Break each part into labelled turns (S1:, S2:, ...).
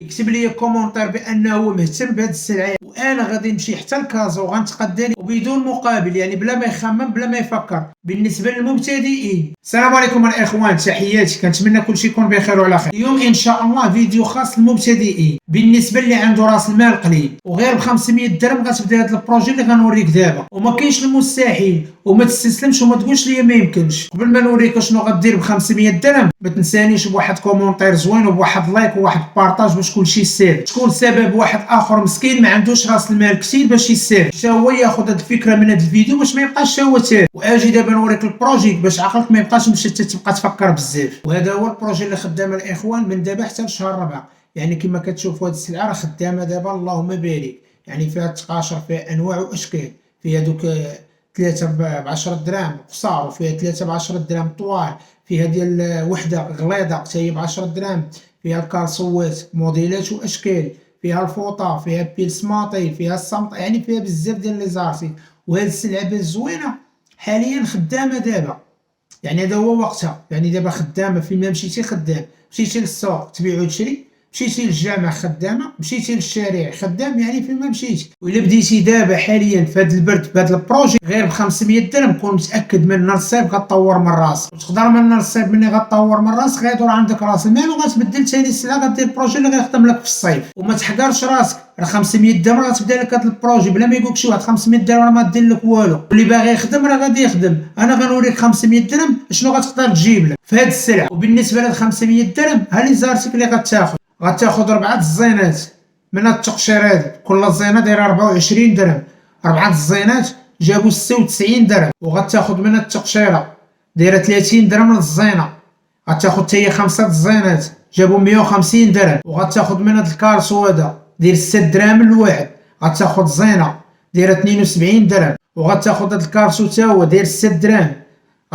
S1: يكتب لي كومونتير بانه مهتم بهذه السلعه، وانا غادي نمشي حتى لكازا وغنتقدى ليه وبدون مقابل، يعني بلا ما يخمم بلا ما يفكر. بالنسبه للمبتدئين، السلام عليكم الاخوان، تحياتي، كنتمنى كلشي يكون بخير وعلى خير. اليوم ان شاء الله فيديو خاص للمبتدئين، بالنسبه اللي عنده راس المال قليل وغير ب 500 درهم غتبدا هذا البروجي اللي غنوريك دابا، وما كاينش المستحيل، وما تستسلمش وما تقولش لي ما يمكنش. قبل ما نوريك شنو غدير ب 500 درهم، ما تنسانيش بواحد كومونتير زوين وبواحد لايك وواحد بارطاج باش كلشي يسير، تكون سبب واحد اخر مسكين ما عندوش راس المال كثير باش يسير حتى هو ياخذ هذه الفكره من هذا الفيديو باش ما يبقاش هو تايه. واجي دابا نوريك البروجي باش عقلك ما يبقاش مشتت تبقى تفكر بزاف. وهذا هو البروجي اللي خدام الاخوان من دابا حتى لشهر 4. يعني كما كتشوفوا هذه السلعه راه خدامه دابا اللهم بارك، يعني فيها التقاشر، فيها انواع واشكال، فيها دوك 3 ب 10 دراهم قصار، وفيها 3 ب 10 دراهم طوال، فيها ديال وحده غليظه حتى هي ب 10 دراهم، فيها الكالسوات موديلات واشكال، فيها الفوطه، فيها بيلسماطي، فيها الصمت، يعني فيها بزاف ديال لي زارتي. وهذه السلعه زوينه حاليا خدامه دابا، يعني هذا هو وقتها، يعني دابا خدامه فين ما مشيتي خدام، مشيتي للسوق تبيع وتشري، مشيتي للجامع خدامه، مشيتي للشارع خدام، يعني فين ما مشيتي. والا بديتي دابا حاليا في هذا البرد في هذا البروجي غير ب 500 درهم، كون متاكد من نهار الصيف غتطور من راسك، وتقدر من نهار الصيف ملي غتطور من راسك غيدور عندك راس المال وغتبدل ثاني السلعه، غدير البروجي اللي غيخدم لك في الصيف. وما تحقرش راسك، راه 500 درهم غتبدا لك هذا البروجي بلا ما يقولك شي واحد 500 درهم راه ما دير لك والو. واللي باغي يخدم راه غادي يخدم. انا غنوريك 500 درهم شنو غتقدر تجيب لك في هذه السلعه. وبالنسبه لهاد 500 درهم ها لي زارتيك اللي غتاخذ 4 الزينات من هاد التقشير هذا، كل زينه دايره 24 درهم، 4 الزينات جابوا 96 درهم. وغتاخذ من هاد التقشيره دايره 30 درهم للزينه، غتاخذ حتى هي 5 الزينات جابوا 150 درهم. وغتاخذ من هاد الكارسو هذا داير 6 دراهم الواحد، غتاخذ زينه دايره 72 درهم. وغتاخذ هاد الكارسو حتى هو داير 6 دراهم،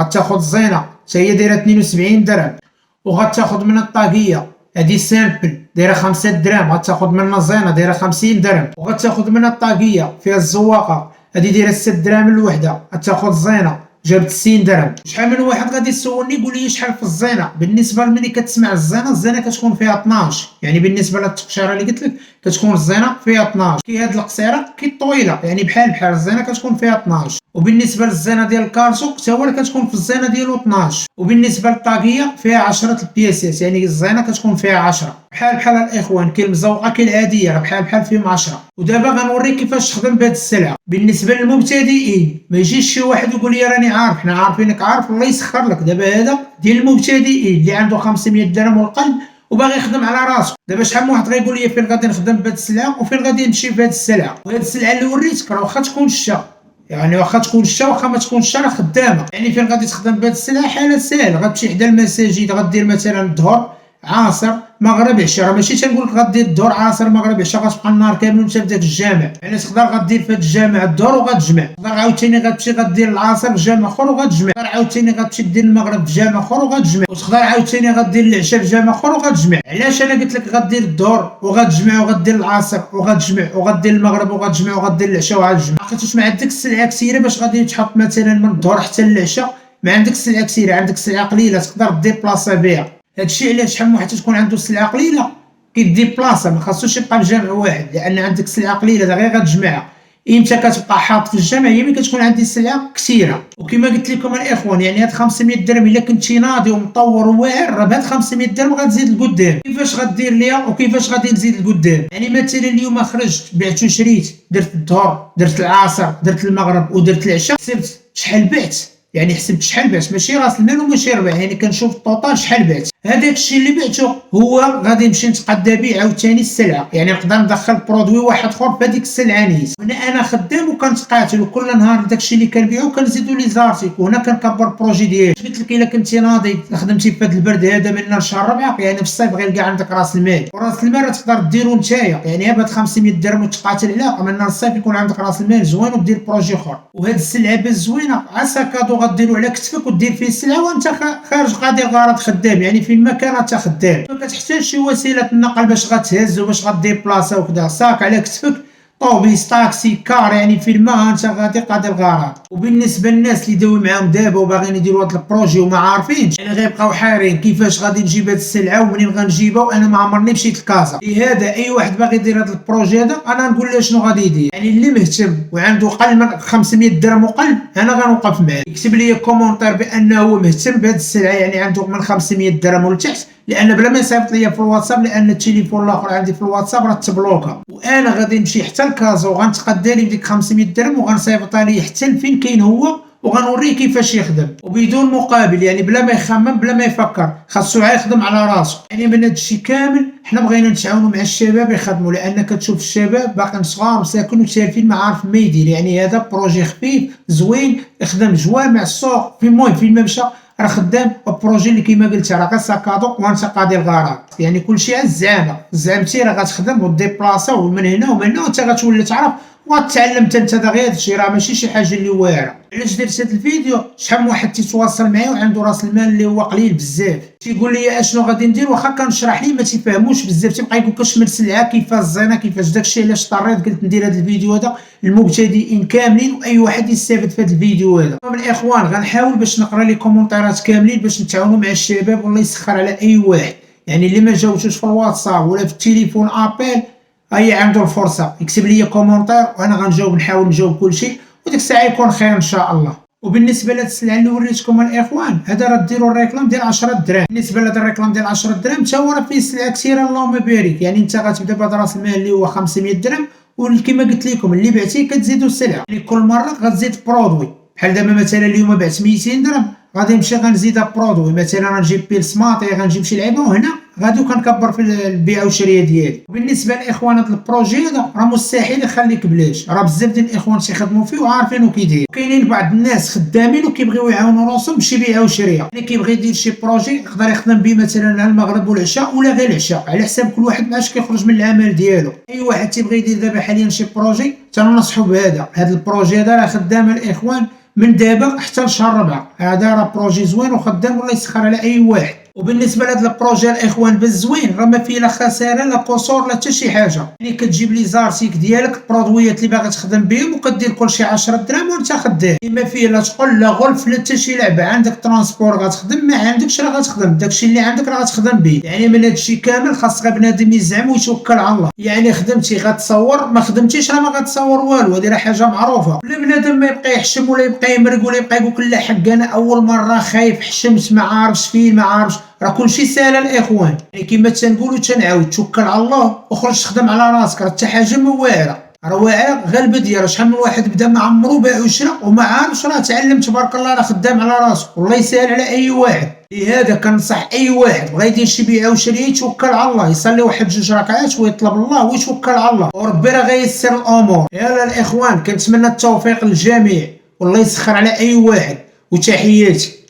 S1: غتاخذ زينه حتى هي دايره 72 درهم. وغتاخذ من الطاقيه هادي سامبل دايره 5 دراهم، غتاخذ منها زينه دايره 50 درهم. وغتاخذ منها الطاقيه فيها الزواقه هادي دايره 6 دراهم الوحده، غتاخذ زينه جابت 90 درهم. شحال من واحد غادي يسولني يقول لي شحال في الزينه. بالنسبه لملي كتسمع الزينه كتكون فيها 12، يعني بالنسبه للتقشيره اللي قلت لك كتكون الزينه فيها 12، كي هاد القصيره كي الطويله، يعني بحال الزينه كتكون فيها 12. وبالنسبه للزينه ديال الكارسو حتى هو كتكون في الزينه ديالو 12. وبالنسبه للطاقيه فيها 10 البياسات، يعني الزينه كتكون فيها 10 بحال الاخوان، كاين المزوقه كاين العاديه راه بحال فيهم 10. ودابا غنوريك كيفاش تخدم بهاد السلعه. بالنسبه للمبتدئين ما يجيش شي واحد يقول لي راني عارف، حنا عارفينك عارف، الله يسخر لك. دابا هذا ديال المبتدئين اللي عنده 500 درهم والقلب وباغي يخدم على راسو. دابا شحال من واحد غيقول لي فين غادي نخدم بهاد السلعه وفين غادي نمشي بهاد السلعه. وهاد السلعه اللي وريتك راه واخا تكون شتا، يعني واخا تكون شتا واخا ما تكونش شتا راه خدامه. يعني فين غادي تخدم بهاد السلعه حاله ساهله، غتمشي حدا المساجد غدير مثلا الظهر عصر مغرب عشاء، راه ماشي تنقول لك غدير الظهر عصر مغرب عشاء غتبقى النهار كامل وانت في داك الجامع. يعني تقدر غدير في هاد الجامع الظهر وغتجمع، تقدر عاوتاني غتمشي غدير العصر في جامع اخر وغتجمع، تقدر عاوتاني غتمشي دير المغرب في جامع اخر وغتجمع، وتقدر عاوتاني غدير العشاء في جامع اخر وغتجمع. علاش انا قلت لك غدير الظهر وغتجمع وغدير العصر وغتجمع وغدير المغرب وغتجمع وغدير العشاء وغتجمع؟ لقيتوش ما عندك السلعه كثيره باش غادي تحط مثلا من الظهر حتى للعشاء، ما عندك السلعه كثيره، عندك السلعه قليله تقدر دير بلاصه بها. هادشي علاش شحال من واحد تكون عنده السلعه قليله كيدي بلاصه، ما خاصوش يبقى في جامع واحد، لان عندك السلعه قليله غير غتجمعها. امتى كتبقى حاط في الجامع؟ هي ملي كتكون عندي السلعه كثيره. وكما قلت لكم الاخوان، يعني هاد 500 درهم الا كنتي ناضي ومطور وواعر راه بهاد 500 درهم غتزيد لقدام. كيفاش غدير ليها وكيفاش غادي نزيد لقدام؟ يعني مثلا اليوم خرجت بعت وشريت، درت الظهر درت العصر درت المغرب ودرت العشاء، حسبت شحال بعت، يعني حسبت شحال بعت، ماشي راس المال وماشي ربح، يعني كنشوف الطوطال شحال بعت. هذاك الشيء اللي بعته هو غادي نمشي نتقدى به عاوتاني السلعه، يعني نقدر ندخل برودوي واحد اخر في هذيك السلعه نيت. هنا انا خدام وكنتقاتل، وكل نهار داك الشيء اللي كنبيعو كنزيدو لي زارتيك، وهنا كنكبر البروجي ديالي. قلت لك الا كنتي ناضي خدمتي في هذا البرد هذا من نهار شهر 4، يعني في الصيف غيلقى عندك راس المال، وراس المال تقدر ديرو نتايا، يعني بهاد 500 درهم وتقاتل عليها من نهار الصيف يكون عندك راس المال زوين ودير بروجي اخر. وهاد السلعه زوينه عسى كادو غديرو على كتفك ودير فيه السلعه وانت خارج قاضي الغرض خدام، يعني فين ما كان انت خدام. ما كتحتاج شي وسيله النقل باش غتهز وباش غدير بلاصه وكذا، صاك على كتفك طوبيس طاكسي كار، يعني فين ما انت غادي قاضي الغرض. وبالنسبه للناس اللي داوي معاهم دابا وباغيين يديروا هذا البروجي وما عارفينش، يعني غيبقاو حيرين كيفاش غادي نجيب هذه السلعه ومنين غنجيبها وانا ما عمرني مشيت لكازا. لهذا اي واحد باغي يدير هذا البروجي هذا انا نقول له شنو غادي يدير. يعني اللي مهتم وعنده قل من 500 درهم وقل انا غنوقف معاه، يكتب لي كومونتير بانه هو مهتم بهذه السلعه، يعني عنده من 500 درهم ولتحت، لان بلا ما يصيفط ليا في الواتساب، لان التليفون الاخر عندي في الواتساب راه تبلوكا، وانا غادي نمشي حتى لكازا وغنتقدى ليه بديك 500 درهم وغنصيفطها ليه حتى لفين كاين هو، وغنوريه كيفاش يخدم وبدون مقابل، يعني بلا ما يخمم بلا ما يفكر، خاصو يخدم على راسو. يعني من هذا الشيء كامل حنا بغينا نتعاونوا مع الشباب يخدموا، لان كتشوف الشباب باقيين صغار مساكن وسالفين ما عارف ما يدير. يعني هذا بروجي خفيف زوين يخدم جوامع السوق، في المهم فين ما مشى راه خدام. البروجي اللي كيما قلت راه غير ساكادو وانت قاضي الغرض، يعني كلشي على الزعامه، زعمتي راه غتخدم وديبلاصا ومن هنا ومن هنا وانت غتولي تعرف وغتعلم انت دغيا هذا الشيء، راه ماشي شي حاجه اللي واعره. علاش درت هذا الفيديو؟ شحال من واحد تيتواصل معايا وعنده راس المال اللي هو قليل بزاف، تيقول لي اشنو غادي ندير، واخا كنشرح ليه ما تيفهموش بزاف، تيبقى يقول كاش من سلعه كيفاش زينه كيفاش داكشي. علاش اضطريت قلت ندير هذا الفيديو هذا المبتدئين كاملين واي واحد يستافد في هذا الفيديو هذا. من الاخوان غنحاول باش نقرا لي كومونتيرات كاملين باش نتعاونوا مع الشباب، والله يسخر على اي واحد. يعني اللي ما جاوبتوش في الواتساب ولا في التليفون ابل هي عنده الفرصه يكتب لي كومونتير وانا غنجاوب، نحاول نجاوب كل شيء، وديك الساعه يكون خير ان شاء الله. وبالنسبه لهاد السلعه اللي وريتكم الاخوان هذا راه ديروا الريكلام ديال 10 دراهم. بالنسبه لهاد الريكلام ديال 10 دراهم حتى هو راه فيه سلعه كثيره اللهم بارك. يعني انت غتبدا بهاد راس المال اللي هو 500 درهم، وكما قلت لكم اللي بعتيه كتزيدوا السلعه، يعني كل مره غتزيد برودوي. بحال دابا مثلا اليوم بعت 200 درهم غادي نمشي غنزيدها برودوي، مثلا غنجيب بيلس ماطي غنجيب شي لعيبه، وهنا غادي كنكبر في البيع والشريه ديالي. بالنسبه للاخوان هذا البروجي هذا راه مستحيل يخليك بلاش، راه بزاف ديال الاخوان تيخدموا فيه وعارفينو كيدير. كاينين بعض الناس خدامين وكيبغيو يعاونوا راسهم باش يبيعوا شريه، اللي كيبغي يدير شي بروجي يقدر يخدم به مثلا على المغرب والعشاء ولا غير العشاء، على حساب كل واحد ماش كيخرج من العمل ديالو. اي واحد تيبغي يدير دابا حاليا شي بروجي تننصحوا بهذا. هذا البروجي هذا راه خدام الاخوان من دابا حتى لشهر 4. هذا راه بروجي زوين وخدام والله يسخر على اي واحد. وبالنسبه لهذا البروجي الاخوان بالزوين راه ما فيه لا خساره لا قصور لا حتى شي حاجه، يعني كتجيب لي زارتيك ديالك البرودويات اللي باغي تخدم بهم وكدير كلشي 10 دراهم وانت خدام، ما فيه لا تقول لا غلف لا حتى شي لعبه. عندك ترونسبور غتخدم، ما عندكش راه غتخدم، داكشي اللي عندك راه غتخدم به. يعني من هادشي كامل خاص غير بنادم يزعم ويتوكل على الله. يعني خدمتي غتصور، ما خدمتيش راه ما غتصور والو، هذه راه حاجه معروفه. ولا بنادم ما يبقى يحشم ولا يبقى يمرق ولا يبقى يقول لا حق انا اول مره خايف حشمت ما عارفش فين ما عارفش، راه كلشي ساهل الاخوان. يعني كما تنقولوا تنعاود توكل على الله وخرج تخدم على راسك، راه حتى حاجه ما واعره، راه واعره غير البديه. شحال من واحد بدا ما عمرو باع وشرا وما عارفش، راه تعلم تبارك الله، راه خدام على راسو والله يسهل على اي واحد. لهذا كنصح اي واحد بغى يدير شي بيعه وشريه يتوكل على الله، يصلي واحد 2 ركعات ويطلب الله ويتوكل على الله، وربي راه غيسر الامور. يلا الاخوان كنتمنى التوفيق للجميع والله يسخر على اي واحد، وتحياتي.